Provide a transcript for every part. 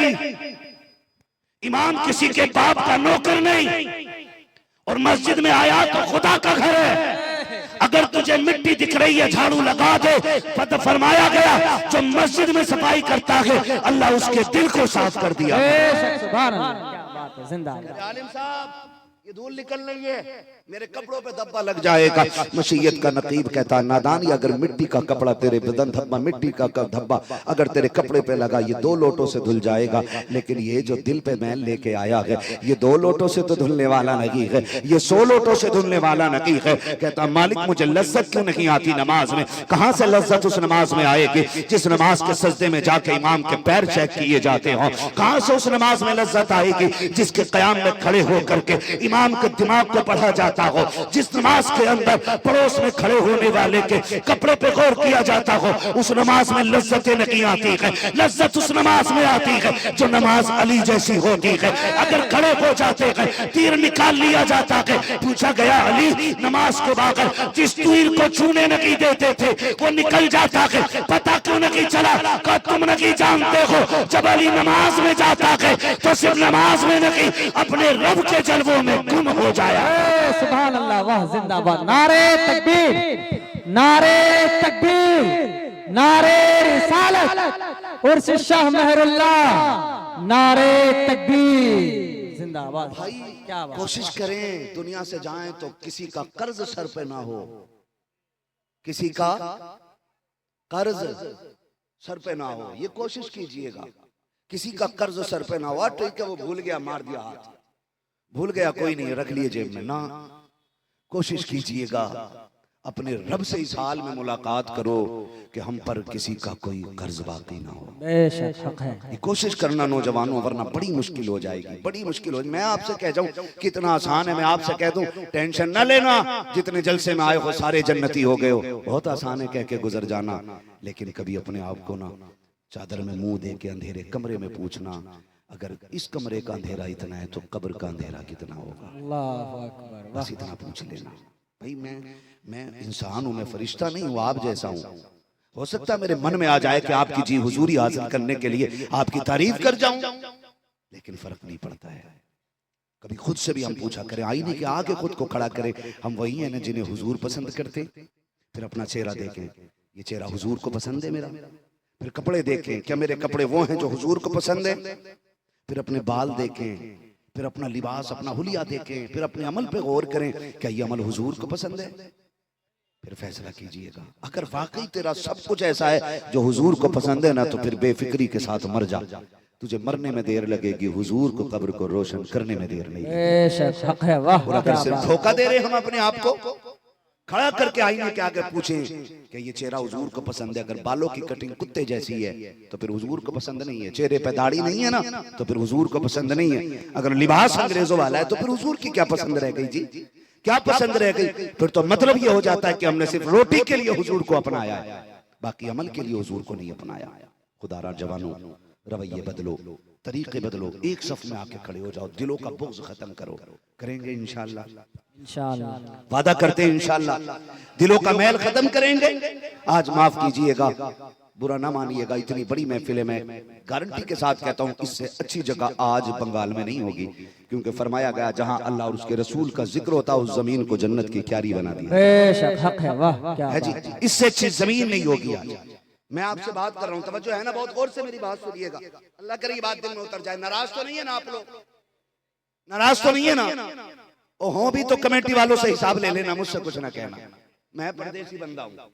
आएगी। इमाम किसी के बाप का नौकर नहीं, और मस्जिद में आया तो खुदा का घर है। अगर तुझे मिट्टी दिख रही है झाड़ू लगा दे। पता फरमाया गया जो मस्जिद में सफाई करता है अल्लाह उसके दिल को साफ कर दिया। सुभान अल्लाह, क्या बात है, जिंदाबाद। आलिम साहब ये धूल निकल रही है, मेरे कपड़ों पे धब्बा लग जाएगा। मशीयत का नकीब कहता नादानी, अगर मिट्टी का कपड़ा तेरे बदन धब्बा, मिट्टी का धब्बा अगर तेरे कपड़े पे लगा ये 2 लोटों से धुल जाएगा, लेकिन ये जो दिल पे मैल लेके आया है ये 2 लोटों से तो धुलने वाला नहीं है, ये 100 लोटों से धुलने वाला नहीं है। कहता मालिक मुझे लज्जत क्यों नहीं आती नमाज में? कहां से लज्जत उस नमाज में आएगी जिस नमाज के सजदे में जाके इमाम के पैर चेक किए जाते हो? कहां से उस नमाज में लज्जत आएगी जिसके कयाम में खड़े होकर के इमाम के दिमाग को पढ़ा जाता हो, जिस नमाज के अंदर पड़ोस में खड़े होने वाले के कपड़े पे गौर किया जाता हो? उस नमाज में लज्जतें नहीं आती है। लज्जत उस नमाज में आती है जो नमाज अली जैसी होती है। अगर खड़े हो जाते हैं तीर निकाल लिया जाता है। पूछा गया अली नमाज के बगैर जिस तीर को छूने नहीं देते थे वो निकल जाता है, पता क्यों नहीं चला? का तुम नहीं जानते हो जब अली नमाज में जाता है तो सिर्फ नमाज में नहीं अपने रब के जलवों में गुम हो जाया। सुभान अल्लाह, वाह जिंदाबाद। नारे तकबीर, नारे तकबीर, नारे रिसालत उर्स शाह मेहरुल्लाह, नारे तकबीर, जिंदाबाद। भाई क्या बात। कोशिश करें दुनिया से जाएं तो किसी का कर्ज सर पे ना हो, किसी का कर्ज सर पे ना हो, ये कोशिश कीजिएगा। किसी का कर्ज सर पे ना हो। ठीक है वो भूल गया, मार दिया हाथ, भूल गया कोई नहीं, रख लिए जेब में ना। कोशिश कीजिएगा अपने रब से इस हाल में मुलाकात करो कि हम पर किसी का कोई कर्ज बाकी ना हो। बेशक हक है। ये कोशिश करना नौजवानों, वरना बड़ी मुश्किल हो जाएगी, बड़ी मुश्किल हो। मैं आपसे कह जाऊं कितना आसान है, मैं आपसे कह दूं टेंशन न लेना, जितने जलसे में आए हो सारे जन्नती हो गए हो। बहुत आसान है कह के गुजर जाना, लेकिन कभी अपने आप को ना चादर में मुंह दे के अंधेरे कमरे में पूछना अगर इस कमरे का अंधेरा इतना है तो कब्र का अंधेरा कितना होगा? अल्लाहु अकबर। बस इतना पूछ लेना। भाई मैं इंसान हूं, मैं फरिश्ता नहीं हूं, आप जैसा हूं। हो सकता है मेरे मन में आ जाए कि आपकी जी हुजूरी हासिल करने के लिए आपकी तारीफ कर जाऊं, लेकिन फर्क नहीं पड़ता है। कभी खुद से भी हम पूछा करें, आईने के आगे खुद को खड़ा करें, हम वही हैं ना जिन्हें हुजूर पसंद करते। फिर अपना चेहरा देखें, ये चेहरा हुजूर को पसंद है मेरा। फिर कपड़े देखें, क्या मेरे कपड़े वो हैं जो हुजूर को पसंद है? फिर अपने बाल देखें, फिर अपना लिबास, अपना हुलिया देखें, फिर अपने अमल पे गौर करें, क्या ये अमल हुजूर को पसंद है? फिर फैसला कीजिएगा। अगर वाकई तेरा सब कुछ ऐसा है जो हुजूर को पसंद है ना, तो फिर बेफिक्री के साथ मर जा। तुझे मरने में देर लगेगी, हुजूर को कब्र को रोशन करने में देर नहीं। बेशक हक है, वाह। और अगर सिर्फ धोखा दे रहे हम अपने आप को, खड़ा करके आईने के आगे पूछें कि ये चेहरा हुजूर को पसंद है। अगर बालों की कटिंग कुत्ते जैसी है तो फिर हुजूर को पसंद नहीं है। चेहरे पे दाढ़ी नहीं है ना तो फिर हुजूर को पसंद नहीं है। अगर लिबास अंग्रेजों वाला है तो फिर हुजूर की क्या पसंद रह गई जी? क्या पसंद रह गई? फिर तो मतलब ये हो जाता है कि हमने सिर्फ रोटी के लिए हुजूर को अपनाया है, बाकी अमल के लिए हुजूर को नहीं अपनाया। खुदारा जवानों, रवैये बदलो, तरीके बदलो, एक सफ में आके खड़े हो जाओ, दिलों का बुग़्ज़ खत्म करो। करेंगे इंशाअल्लाह, इंशाअल्लाह वादा करते हैं इंशाअल्लाह दिलों का मैल खत्म करेंगे। आज माफ कीजिएगा, बुरा ना मानिएगा, इतनी बड़ी महफिल है, मैं गारंटी के साथ कहता हूँ इससे अच्छी जगह आज बंगाल में नहीं होगी, क्योंकि फरमाया गया जहां अल्लाह और उसके रसूल का जिक्र होता उस जमीन को जन्नत की क्यारी बना दी। बेशक हक है, वाह क्या है जी, इससे अच्छी जमीन नहीं होगी आज। मैं आपसे बात कर रहा हूँ, तवज्जो है ना? बहुत गौर से मेरी बात सुनिएगा, अल्लाह करे ये बात दिल में उतर जाए। नाराज तो नहीं है ना आप लोग? नाराज तो नहीं है ना? ओ हो भी तो कमेटी वालों से हिसाब ले लेना, मुझसे कुछ ना कहना। मैं परदेसी बंदा हूँ,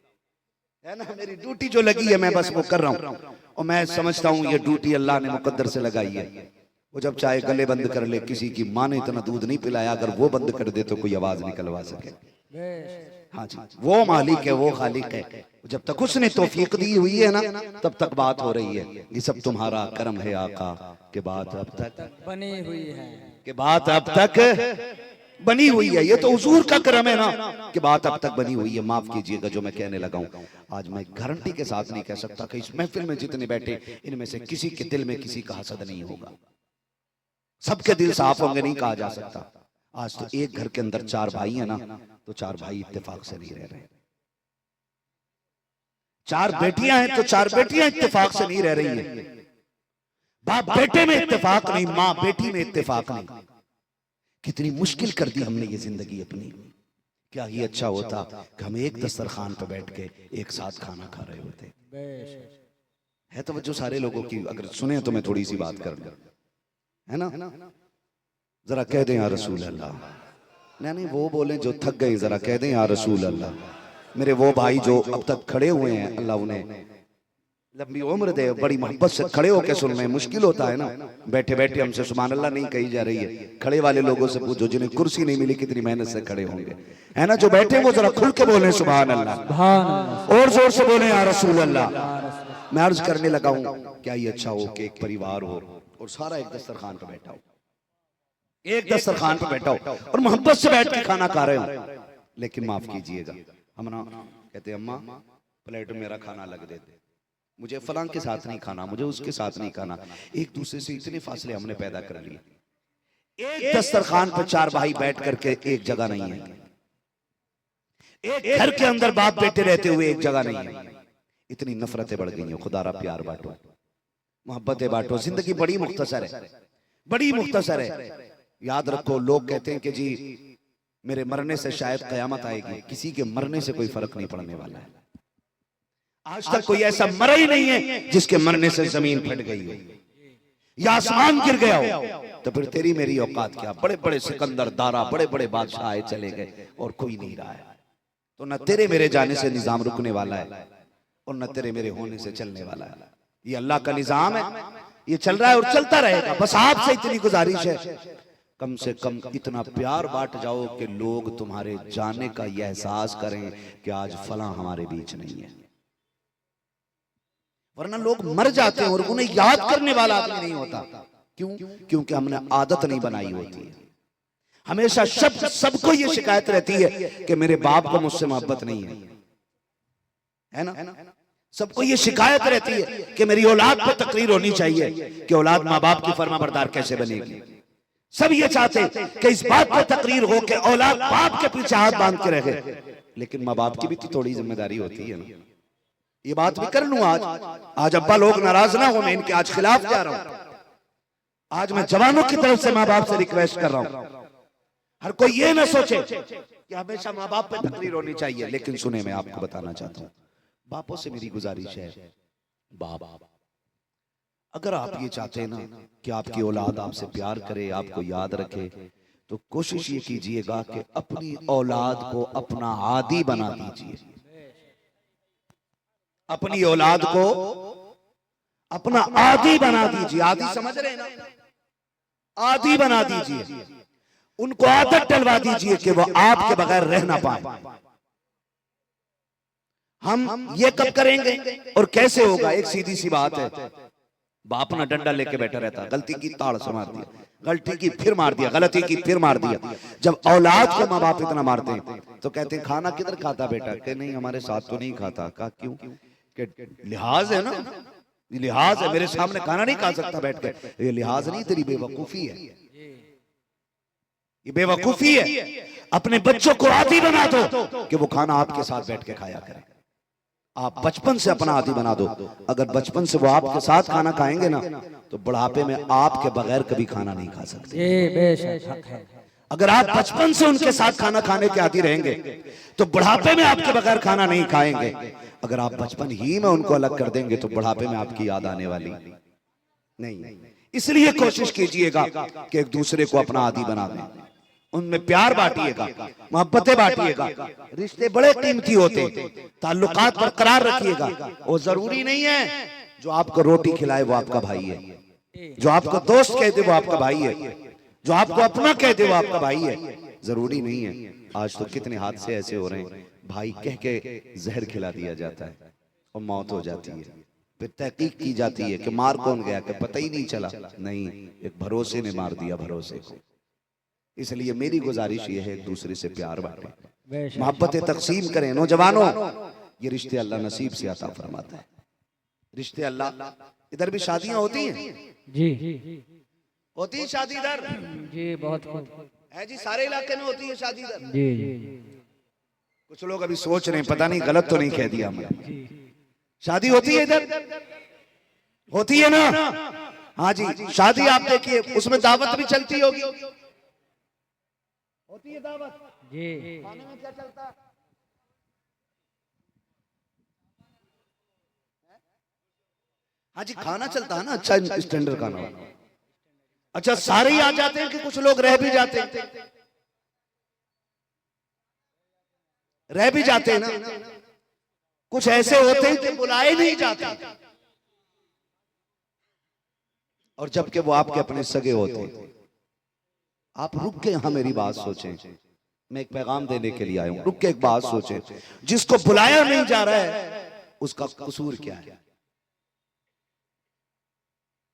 है ना? मेरी ड्यूटी जो लगी है मैं बस वो कर रहा हूँ, और मैं समझता हूँ ये ड्यूटी अल्लाह ने मुकद्दर से लगाई है। वो जब चाहे गले बंद कर ले, किसी की माँ ने इतना दूध नहीं पिलाया, अगर वो बंद कर दे तो कोई आवाज निकलवा सके। हाँ जी, वो मालिक है, वो खालिक है। जब तक उसने तौफीक दी हुई है ना तब तक बात हो रही है। ये सब तुम्हारा करम है आका, के बात अब तक बनी हुई है, के बात अब तक बनी हुई है। ये तो हुजूर का करम है ना कि बात अब तक बनी हुई है। माफ कीजिएगा जो मैं कहने लगा हूं, आज मैं गारंटी के साथ नहीं कह सकता कि इस महफिल में जितने बैठे इनमें से किसी के दिल में किसी का हसद नहीं होगा। सबके दिल साफ होंगे नहीं कहा जा सकता। आज तो एक घर के अंदर 4 भाई है ना, तो 4 भाई इत्तेफाक से नहीं रह रहे। 4 बेटियां हैं तो 4 बेटियां इत्तेफाक से नहीं रह रही हैं। बाप बेटे में इत्तेफाक नहीं, माँ बेटी में इत्तेफाक नहीं। कितनी मुश्किल कर दी हमने ये जिंदगी अपनी। क्या ही अच्छा होता कि हम एक दस्तरखान पर बैठ के एक साथ खाना खा रहे होते। है तो जो सारे लोगों की, अगर सुने तो मैं थोड़ी सी बात कर लूं, है ना? जरा कह दें या रसूल अल्लाह। नहीं वो बोले जो थक गए, जरा कह दें या रसूल अल्लाह। मेरे वो भाई जो अब तक खड़े हुए हैं, अल्लाह उन्हें लंबी उम्र दे, बड़ी मोहब्बत से खड़े होकर सुन रहे हैं। मुश्किल होता है ना, बैठे बैठे हमसे सुभान अल्लाह नहीं कही जा रही है। खड़े वाले लोगों से पूछो जिन्हें कुर्सी नहीं मिली कितनी मेहनत से खड़े होंगे, है ना? जो बैठे वो जरा खुल के बोले सुभान अल्लाह, और जोर से बोले या रसूल अल्लाह। मैं अर्ज करने लगा हूं, क्या ही अच्छा हो कि एक परिवार हो और सारा एक दस्तरखान पर बैठा हो, एक दस्तरखान पर बैठा हो और मोहब्बत से बैठ के खाना खा रहे हो। लेकिन माफ कीजिएगा, हम ना कहते अम्मा प्लेट में मेरा खाना लग देते, मुझे फलां के साथ नहीं खाना, मुझे उसके साथ नहीं खाना। एक दूसरे से इतने फासले हमने पैदा कर लिए। एक दस्तरखान पर चार भाई बैठ करके एक जगह नहीं है, एक घर के अंदर बाप बेटे रहते हुए एक जगह नहीं है। इतनी नफरतें बढ़ गई हैं। खुदारा प्यार बांटो, मोहब्बतें बांटो। जिंदगी बड़ी मुख्तसर है, बड़ी मुख्तसर है। याद रखो, लोग कहते हैं कि जी मेरे मरने से शायद कयामत आएगी, किसी के मरने से कोई फर्क नहीं पड़ने वाला है। आज तक कोई ऐसा मरा ही नहीं है जिसके मरने से जमीन फट गई हो या आसमान गिर गया हो। तो फिर तेरी मेरी औकात क्या? बड़े बड़े सिकंदर दारा, बड़े बड़े बादशाह आए चले गए और कोई नहीं रहा है। तो न तेरे मेरे जाने से निजाम रुकने वाला है और न तेरे मेरे होने से चलने वाला है। ये अल्लाह का निजाम है, ये चल रहा है और चलता रहेगा। बस आपसे इतनी गुजारिश है, कम से कम इतना प्यार बांट जाओ कि लोग तुम्हारे जाने का यह एहसास करें कि आज फलां हमारे बीच नहीं है। वरना लोग मर जाते हैं और उन्हें याद करने वाला आदमी नहीं होता। क्यों? क्योंकि हमने आदत नहीं बनाई होती है। हमेशा सबको ये शिकायत रहती है कि मेरे बाप को मुझसे मोहब्बत नहीं है ना? सबको ये शिकायत रहती है कि मेरी औलाद पर तकरीर होनी चाहिए कि औलाद माँ बाप की फर्माबरदार कैसे बनेगी। सब ये चाहते कि इस बात पर तकरीर हो कि औलाद बाप के पीछे हाथ बांध के रहे। लेकिन माँ बाप की भी तो थोड़ी जिम्मेदारी होती है ना। ये बात भी कर लूं आज अब्बा लोग नाराज ना हो, मैं इनके आज खिलाफ जा रहा हूं। आज मैं जवानों की तरफ से माँ बाप से रिक्वेस्ट कर रहा हूं, हर कोई ये ना सोचे कि हमेशा माँ बाप पे तकरीर होनी चाहिए। लेकिन सुने, मैं आपको बताना चाहता हूं, बापों से मेरी गुजारिश है, बाप अगर आप ये चाहते हैं ना कि आपकी औलाद आपसे प्यार करे, आपको याद रखे, तो कोशिश ये कीजिएगा कि अपनी औलाद को अपना आदी बना दीजिए। अपनी औलाद को अपना आदी बना दीजिए। आदी समझ रहे हैं ना? आदी बना दीजिए। उनको आदत डलवा दीजिए कि वो आपके बगैर रह ना पाए। हम ये कब करेंगे और कैसे होगा? एक सीधी सी बात है, बाप ना डंडा लेके बैठा रहता, गलती की ताड़ से मार दिया, गलती की फिर मार दिया, गलती की फिर मार दिया। जब औलाद को माँ बाप इतना मारते हैं तो कहते हैं खाना किधर खाता बेटा? कि नहीं हमारे साथ तो नहीं खाता। कहा क्यों? कि लिहाज है ना, लिहाज है, मेरे सामने खाना नहीं खा सकता बैठ के। ये लिहाज नहीं, तेरी बेवकूफी है, ये बेवकूफी है। अपने बच्चों को आदी बना दो कि वो खाना आपके साथ बैठ के खाया करे। आप बचपन से अपना आदी बना दो। अगर बचपन से वो आपके साथ खाना खाएंगे ना तो बुढ़ापे में आपके बगैर कभी खाना नहीं खा सकते। बेशक है। अगर आप बचपन से उनके साथ खाना खाने के आदी रहेंगे तो बुढ़ापे में आपके बगैर खाना नहीं खाएंगे। अगर आप बचपन ही में उनको अलग कर देंगे तो बुढ़ापे में आपकी याद आने वाली नहीं। इसलिए कोशिश कीजिएगा कि एक दूसरे को अपना आदी बना दें, उनमें प्यार बांटिएगा, मोहब्बतें बांटिएगा। रिश्ते बड़े कीमती होते हैं, ताल्लुकात बरकरार रखिएगा। वो जरूरी नहीं है जो आपको रोटी खिलाए वो आपका भाई है, जो आपको दोस्त कह दे वो आपका भाई है, जो आपको अपना कह दे वो आपका भाई है। जरूरी नहीं है। आज तो कितने हादसे ऐसे हो रहे हैं, भाई कह के जहर खिला दिया जाता है और मौत हो जाती है। फिर तहकीक की जाती है कि मार कौन गया, कि पता ही नहीं चला। नहीं, एक भरोसे ने मार दिया भरोसे को। इसलिए मेरी गुजारिश ये है, एक दूसरे से प्यार बांटें, मोहब्बतें तकसीम करें। नौजवानों, ये रिश्ते अल्लाह नसीब से अता फरमाता है। रिश्ते अल्लाह, इधर भी शादियां होती हैं जी, होती है शादी इधर जी, बहुत है जी, सारे इलाके में होती है शादी इधर जी। कुछ लोग अभी सोच रहे हैं पता नहीं गलत तो नहीं कह दिया हमने। शादी होती है इधर, होती है ना? हाँ जी, शादी आप देखिए, उसमें दावत भी चलती होगी, होती है दावत जी। खाने में क्या चलता है? हाँ जी, खाना चलता है ना, अच्छा स्टैंडर्ड खाना। अच्छा, सारे ही आ जाते हैं कि कुछ लोग रह भी जाते हैं? रह भी जाते हैं ना, कुछ ऐसे होते हैं कि बुलाए नहीं जाते, और जबकि वो आपके अपने सगे होते हैं। आप रुक के यहां मेरी बात सोचें, मैं एक पैगाम देने के लिए आया हूं, रुक के एक बात सोचें, जिसको बुलाया नहीं जा रहा है उसका कसूर क्या है?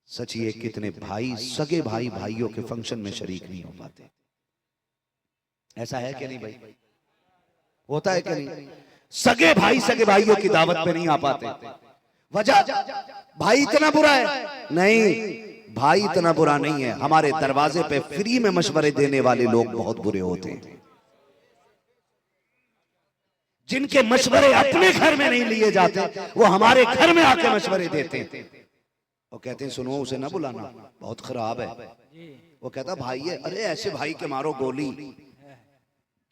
सच ये, कितने भाई, सगे भाई भाइयों के फंक्शन में शरीक नहीं हो पाते। ऐसा है कि नहीं भाई? होता है कि नहीं? सगे भाई सगे भाइयों की दावत पे नहीं आ पाते। वजह, भाई इतना बुरा है? नहीं, भाई इतना बुरा नहीं है, हमारे दरवाजे पे फ्री में मशवरे देने वाले लोग बहुत बुरे होते हैं। जिनके मशवरे अपने घर में नहीं लिए जाते, वो हमारे घर में आके मशवरे देते हैं। वो कहते हैं सुनो, उसे ना बुलाना, बहुत खराब है। वो कहता भाई है, अरे ऐसे भाई के मारो गोली,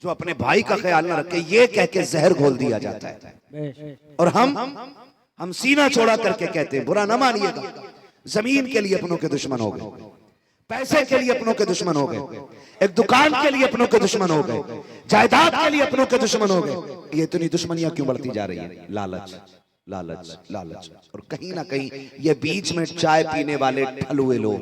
जो अपने भाई का ख्याल न रखे, ये कह के जहर घोल दिया जाता है। और हम सीना छोड़ा करके कहते हैं, बुरा ना मानिएगा, जमीन के लिए अपनों के दुश्मन हो गए, पैसे के लिए अपनों के दुश्मन हो गए, एक दुकान के लिए अपनों के दुश्मन हो गए, जायदाद के लिए अपनों के दुश्मन हो गए। ये इतनी दुश्मनियां क्यों बढ़ती जा रही है? लालच, लालच, लालच। और कहीं ना कहीं ये बीच में चाय पीने वाले ठलुए लोग,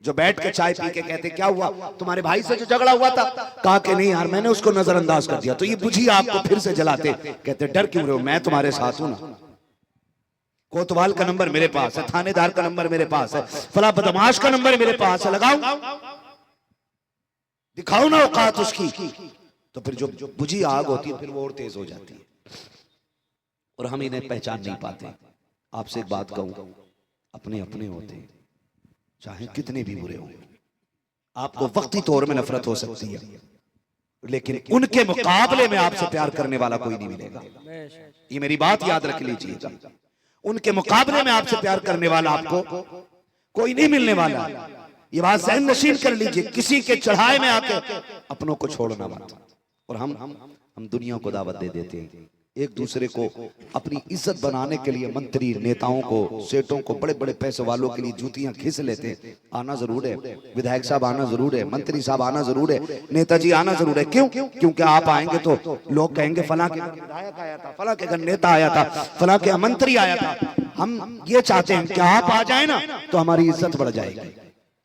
जो बैठ के चाय पी के कहते क्या हुआ तुम्हारे भाई से जो झगड़ा हुआ था, कहा कि नहीं यार मैंने उसको नजरअंदाज कर दिया, तो ये बुझी आपको फिर से जलाते। कहते डर क्यों रहे हो, मैं तुम्हारे साथ हूं ना, कोतवाल का नंबर मेरे पास है, थानेदार का नंबर मेरे पास है, फला बदमाश का नंबर मेरे पास है, लगाओ, दिखाओ ना औकात उसकी। तो फिर जो बुझी आग होती है फिर वो और तेज हो जाती है, और हम इन्हें पहचान नहीं पाते। आपसे एक बात कहूं, अपने अपने होते हैं, चाहे कितने भी बुरे हों। आपको वक्ती तौर में नफरत हो सकती है, लेकिन उनके मुकाबले में आपसे प्यार करने वाला कोई नहीं मिलेगा। ये मेरी बात याद रख लीजिएगा, उनके मुकाबले में आपसे प्यार करने वाला आपको कोई नहीं मिलने वाला। ये बात सहन नशीन कर लीजिए, किसी के चढ़ाए में आके अपनों को छोड़ना मत। और हम दुनिया को दावत दे देते हैं, एक दूसरे को अपनी इज्जत बनाने के लिए मंत्री नेताओं को, सेठों को, बड़े बड़े पैसे वालों के लिए जूतियां खींच लेते हैं। आना जरूर है, विधायक साहब आना जरूर है, मंत्री साहब आना जरूर है, नेताजी आना जरूर है। क्यों? क्योंकि आप आएंगे तो लोग कहेंगे फला के विधायक आया था, फला के घर नेता आया था, फला के मंत्री आया था। हम ये चाहते हैं कि आप आ जाए ना तो हमारी इज्जत बढ़ जाएगी,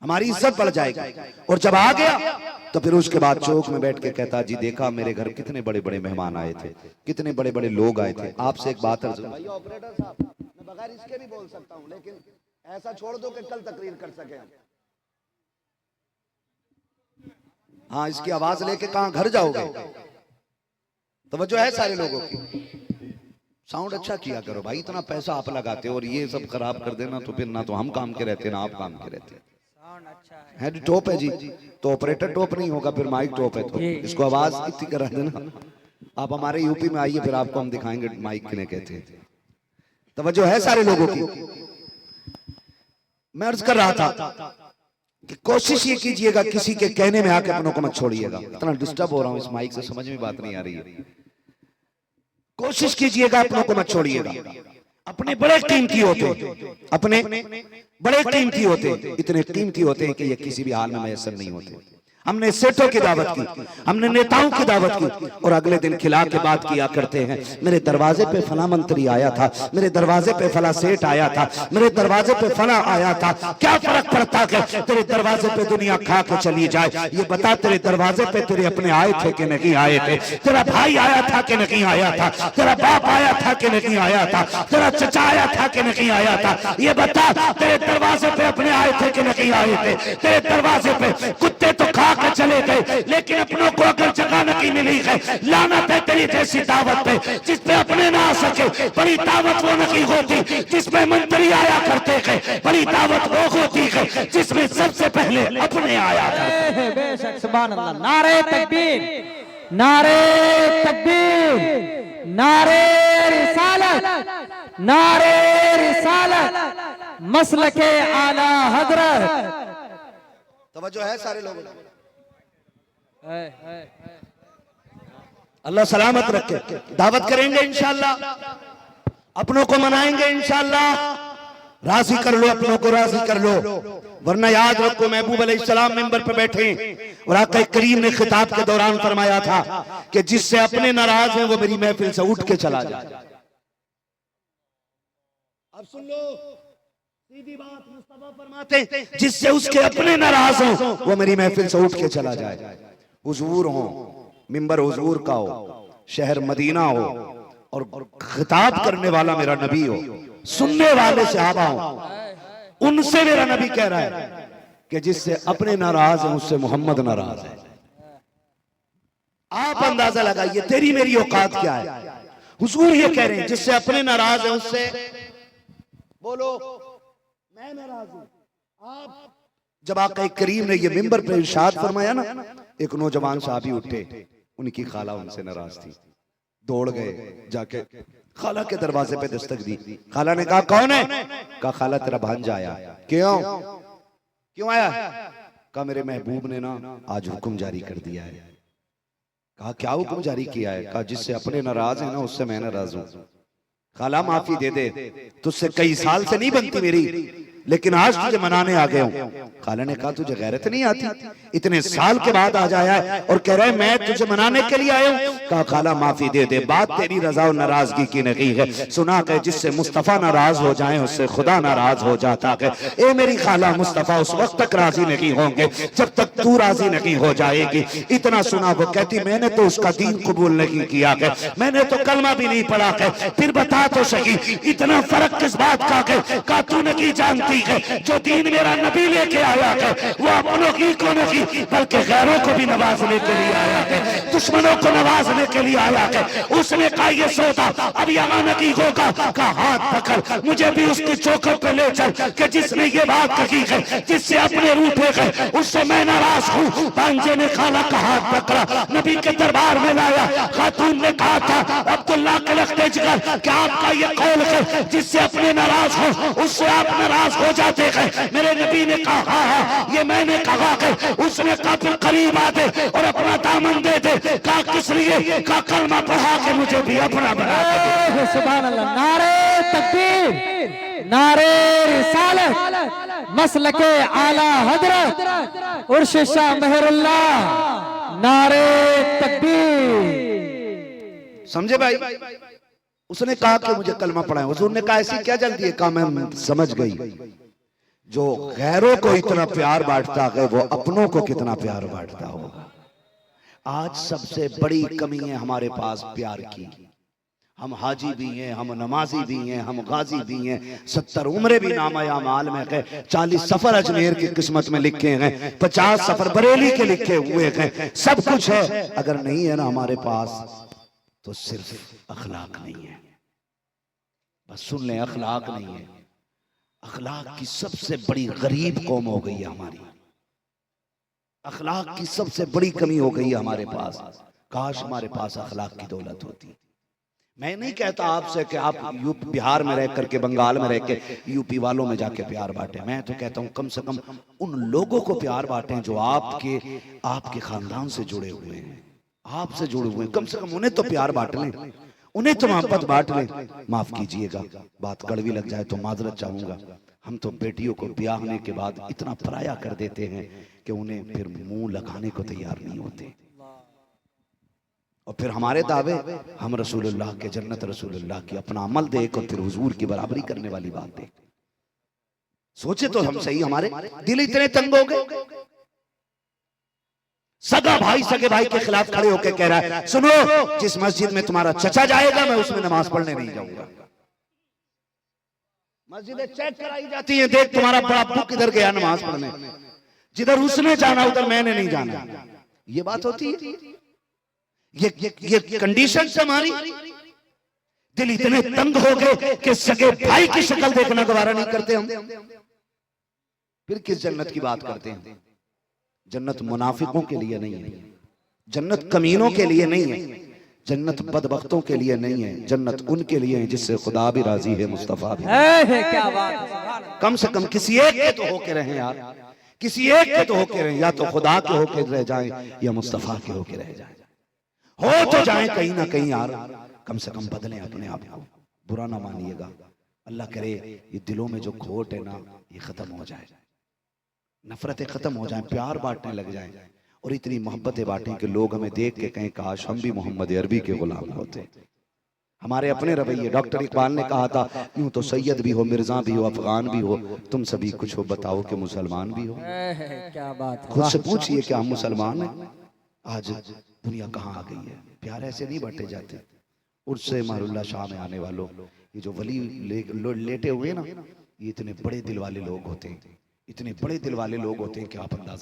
हमारी इज्जत बढ़ जाएगी। और जब आ गया तो फिर उसके बाद चौक में बैठ के कहता जी देखा मेरे घर कितने बड़े बड़े मेहमान आए थे, कितने बड़े बड़े लोग आए थे। आपसे एक बात है भाई ऑपरेटर साहब, मैं बगैर इसके भी बोल सकता हूं, लेकिन ऐसा छोड़ दो कि कल तकरीर कर सके हम। हाँ, इसकी आवाज लेके कहां घर जाओगे? तवज्जो है सारे लोगों की, साउंड अच्छा किया करो भाई, इतना पैसा आप लगाते हो और ये सब खराब कर देना तो फिर ना तो हम काम के रहते ना आप काम के रहते। हेड टॉप है जी, तो ऑपरेटर टॉप नहीं होगा, फिर माइक टॉप है, तो इसको आवाज इतनी करा देना। आप हमारे यूपी में आइए, फिर आपको हम दिखाएंगे माइक किन्हें कहते हैं। तवज्जो है सारे लोगों की। मैं अर्ज कर रहा था कि कोशिश ये कीजिएगा किसी के कहने में आके अपनों को मत छोड़िएगा। इतना डिस्टर्ब हो रहा हूं इस माइक से, समझ में बात नहीं आ रही है। कोशिश कीजिएगा अपनों को मत छोड़िएगा। अपने बड़े कीमती होते हैं, अपने बड़े कीमती होते हैं, इतने कीमती होते हैं कि ये किसी भी हाल में मैसर नहीं होते। हमने सेठों की दावत की, हमने नेताओं की दावत की, और अगले दिन खिला के बात किया करते हैं मेरे दरवाजे पे फला मंत्री आया था, मेरे दरवाजे पे फला सेठ आया था, मेरे दरवाजे पे फला आया था। क्या फर्क पड़ता है तेरे दरवाजे पे दुनिया खा के चली जाए, ये बता तेरे दरवाजे पे तेरे अपने आए थे कि नहीं आए थे, तेरा भाई आया था कि नहीं आया था, तेरा बाप आया था कि नहीं आया था, तेरा चचा आया था कि नहीं आया था। ये बता तेरे दरवाजे पे अपने आए थे कि नहीं आए थे। तेरे दरवाजे पे कुत्ते तो खा के चले गए, लेकिन अपनों को अगर जगह नहीं मिली है। लानत है तेरी जैसी दावत पे जिसपे अपने ना आ सके। बड़ी दावत वो नहीं होती जिसमें मंत्री आया करते हैं, बड़ी दावत वो होती है जिसमें सबसे पहले अपने आया करते हैं। बेशक, सुभान अल्लाह, नारे तकबीर, नारे तकबीर। नारे रिसालत, नारे रिसालत, मसलके आला हजरत। तवज्जो है सारे लोगों को। अल्लाह सलामत रखे। दावत करेंगे इंशाअल्लाह, अपनों को मनाएंगे इंशाअल्लाह। राजी कर लो, अपनों को राजी कर लो, वरना याद रखो महबूब अलैहिस्सलाम मिंबर पे बैठे और आका करीम ने खिताब के दौरान फरमाया था कि जिससे अपने नाराज हैं वो मेरी महफिल से उठ के चला जाए। अब सुन लो, सीधी बात मुस्तफा फरमाते हैं, जिससे उसके अपने नाराज हो वो मेरी महफिल से उठ के चला जाए। हुजूर हो, मिंबर हुजूर का हो, शहर मदीना हो और खिताब करने वाला मेरा नबी हो, सुनने वाले सहाबा हो, उनसे मेरा नबी कह रहा है कि जिससे अपने नाराज है उससे मोहम्मद नाराज है। आप अंदाजा लगाइए तेरी मेरी औकात क्या है। हुजूर ये कह रहे हैं जिससे अपने नाराज है उससे बोलो मैं नाराज हूं। आप जब आका करीम ने ये मिंबर पे इरशाद फरमाया ना, एक नौजवान साहबी उठे, उनकी खाला उनसे नाराज थी, दौड़ गए, जाके खाला के दरवाजे पे दस्तक दी। खाला ने कहा कौन है? कहा खाला तेरा भांजा आया। क्यों क्यों आया? कहा मेरे महबूब ने ना आज हुक्म जारी कर दिया है। कहा क्या हुक्म जारी किया है? कहा जिससे अपने नाराज है ना उससे मैं नाराज हूं। खाला माफी दे दे, तुझसे कई साल से नहीं बनती मेरी, लेकिन आज तुझे मनाने आ गया हूं। खाला ने कहा तुझे गैरत नहीं आती, इतने साल के बाद आ जाया है और कह रहा है मैं तुझे मनाने के लिए आया हूं। कहा खाला माफी दे दे, बात तेरी रजा और नाराजगी की नहीं है। सुना कि जिससे मुस्तफा नाराज हो जाए उससे खुदा नाराज हो जाता है। ए मेरी खाला, मुस्तफा उस वक्त तक राजी नहीं होंगे जब तक तू राजी नहीं हो जाएगी। इतना सुना वो कहती मैंने तो उसका दीन कबूल नहीं किया है, मैंने तो कलमा भी नहीं पढ़ा है। फिर बता तो सही इतना फर्क किस बात का है? का तू नहीं जानती है जो दीन मेरा नबी लेके आया है वो अपनों की को नहीं बल्कि गैरों को भी नवाजने के लिए आया है, दुश्मनों को नवाजने के लिए आया है। उसने कहा ये सौदा अब यहाँ नहीं होगा। का हाथ पकड़ मुझे भी उसकी चौखट पे ले चल कि जिसने ये बात कही है, जिससे अपने रूठे है उससे मैं नाराज हूँ। भांजे ने खाला का हाथ पकड़ा, नबी के दरबार में लाया। खातून ने कहा था अब्दुल्लाह के लखते जिगर क्या आपका ये कौल है जिससे अपने नाराज हो उससे आप नाराज हो जाते हैं? मेरे नबी ने कहा हाँ, ये मैंने कहा है। उसने कहा फिर करीब आते और अपना दामन दे दे। कहा किस लिए? कहा कलमा पढ़ा के मुझे भी अपना बना दे। सुभान अल्लाह। नारे तकबीर, नारे रिसालत, मसलके आला हजरत उर्शिद शाह मेहरुल्लाह, नारे तकबीर। समझे भाई? उसने कहा कि मुझे कलमा पढ़ाए। हुजूर ने कहा ऐसी क्या जल्दी है? कहा मैं समझ गई, जो गैरों को इतना प्यार बांटता है वो अपनों को कितना प्यार बांटता होगा। आज सबसे बड़ी कमी है हमारे पास प्यार की। हम हाजी भी हैं, हम नमाजी भी हैं, हम गाजी भी हैं, 70 उम्रे भी नामा अमाल में है, 40 सफर अजमेर की किस्मत में लिखे हैं, 50 सफर बरेली के लिखे हुए हैं, सब कुछ है। अगर नहीं है ना हमारे पास तो सिर्फ अखलाक नहीं है। बस सुन लें, अखलाक नहीं है। अखलाक की सबसे बड़ी गरीब कौम हो गई है हमारी। अखलाक की सबसे बड़ी कमी हो गई है हमारे पास। काश हमारे पास अखलाक की दौलत होती। मैं नहीं कहता आपसे कि आप यूपी बिहार में रह करके, बंगाल में रह के यूपी वालों में जाके प्यार बांटे। मैं तो कहता हूं कम से कम उन लोगों को प्यार बांटें जो आपके खानदान से जुड़े हुए हैं, आपसे जुड़े हुए हैं। कम से कम उन्हें तो प्यार बांट लें, उन्हें तो मोहब्बत बांट लें। माफ कीजिएगा, बात कड़वी लग जाए तो माजरत चाहूंगा। हम तो बेटियों को ब्याहने के बाद इतना पराया कर देते हैं कि उन्हें फिर मुंह लगाने को तैयार नहीं होते। और फिर हमारे दावे, हम रसूलुल्लाह के, जन्नत रसूलुल्लाह की, अपना अमल देख और फिर हुजूर की बराबरी करने वाली बात देख। सोचे तो हम सही, हमारे दिल इतने तंग हो गए। सगा भाई सगे भाई के खिलाफ खड़े होकर कह रहा है सुनो, जिस मस्जिद में तुम्हारा चचा जाएगा मैं उसमें नमाज पढ़ने नहीं जाऊंगा। मस्जिदें चेक कराई जाती हैं, देख तुम्हारा बड़ा अब्बू किधर गया नमाज पढ़ने, जिधर उसने जाना उधर मैंने नहीं जाना। ये बात होती है, ये कंडीशन से हमारी दिल इतने तंग हो गए कि सगे भाई की शक्ल देखना गवारा नहीं करते हम। फिर किस जन्नत की बात करते हैं? जन्नत मुनाफिकों के लिए नहीं है, जन्नत कमीनों के लिए नहीं है, जन्नत बदबख्तों के लिए नहीं है, जन्नत उनके लिए है जिससे खुदा भी राजी है, मुस्तफ़ा भी। क्या बात है, सुभान अल्लाह। कम से कम किसी एक के तो होके रहें यार, किसी एक के तो होके रहें, या तो खुदा के होके रह जाएं या मुस्तफ़ा के होके रह जाएं, हो तो जाएं कहीं ना कहीं यार। कम से कम बदलें अपने आप को, बुरा ना मानिएगा। अल्लाह करे ये दिलों में जो खोट है ना ये खत्म हो जाए, नफरतें खत्म हो जाएं, प्यार बांटने लग जाएं और इतनी मोहब्बतें बांटें कि लोग हमें देख के कहें काश हम भी मोहम्मद अरबी के गुलाम होते। हमारे अपने रवैये, डॉक्टर इकबाल ने कहा था यूं तो सैयद भी हो, मिर्जा भी हो, अफगान भी हो, तुम सभी कुछ हो बताओ कि मुसलमान भी हो। क्या बात है, खुद से पूछिए क्या हम मुसलमान हैं? आज दुनिया कहाँ आ गई है? प्यार ऐसे नहीं बांटे जाते। उर्से महरुल्लाह शाह में आने वालों, ये जो वली लेटे हुए ना, ये इतने बड़े दिल वाले लोग होते हैं, इतने बड़े दिल वाले लोग होते हैं कि आप अंदाजा